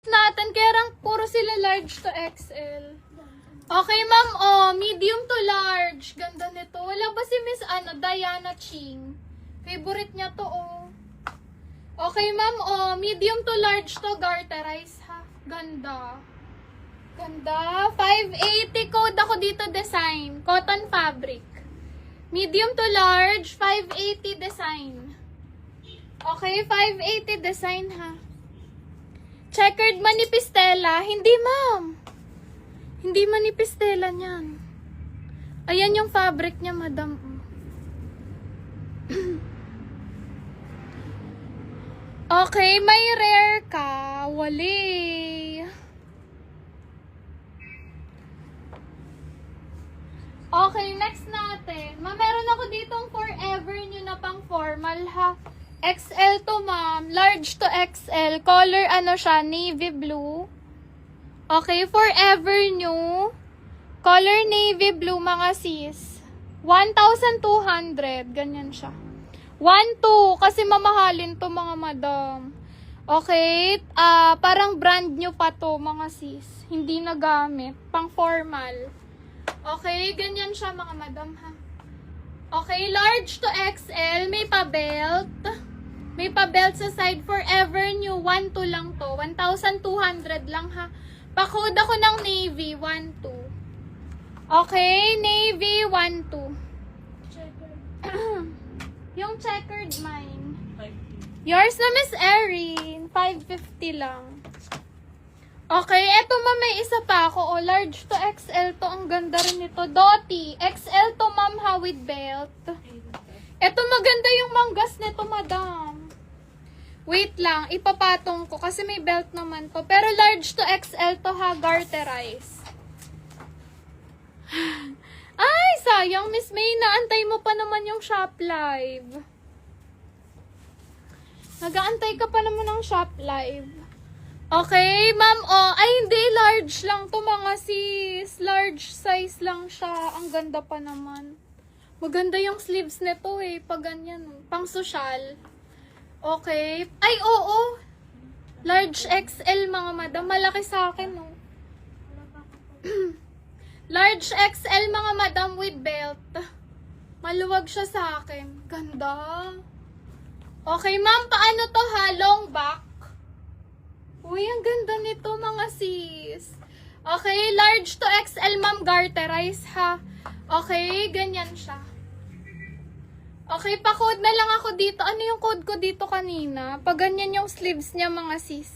natin, kaya lang puro sila large to XL. Okay, ma'am, medium to large. Ganda nito. Wala ba si Miss Diana Ching? Favorite niya to, Okay, ma'am, medium to large to, garterize, ha? Ganda. Ganda. 580 code ako dito, design. Cotton fabric. Medium to large, 580 design. Okay, 580 design, ha? Checkered manipistela. Hindi, ma'am. Hindi manipistela niyan. Ayan yung fabric niya, madam. Okay, may rare ka. Wali. Okay, next natin. Meron ako ditong forever nyo na pang formal, ha? XL to, ma'am. Large to XL. Color, siya, navy blue. Okay, forever new. Color navy blue, mga sis. 1,200. Ganyan siya. 1,200. Kasi mamahalin to, mga madam. Okay, parang brand new pa to, mga sis. Hindi nagamit. Pang formal. Okay, ganyan siya, mga madam, ha. Okay, large to XL. May pa-belt. May pa-belt sa side. Forever new. 1,200 lang to. 1,200 lang, ha. Pa-code ako ng navy. 1,200. Okay, navy. 1,200. Yung checkered mine. Yours na, Miss Erin. 550 lang. Okay, eto ma'am, may isa pa ako. Large to XL to. Ang ganda rin nito. Dotty. XL to, ma'am, ha, with belt. Eto, maganda yung manggas nito, madam. Wait lang, ipapatong ko kasi may belt naman to. Pero large to XL to, ha, garterize. Ay, sayang, Miss May, naantay mo pa naman yung shop live. Nag-aantay ka pa naman ng shop live. Okay, ma'am, ay hindi, large lang to, mga sis. Large size lang siya. Ang ganda pa naman. Maganda yung sleeves nito, pag ganyan, pang social. Okay. Ay, oo. Large XL, mga madam. Malaki sa akin, no. Large XL, mga madam, with belt. Maluwag siya sa akin. Ganda. Okay, ma'am, paano to, ha? Long back. Uy, ang ganda nito, mga sis. Okay, large to XL, ma'am, garterize, ha? Okay, ganyan siya. Okay, pa-code na lang ako dito. Ano yung code ko dito kanina? Pag ganyan yung sleeves niya, mga sis.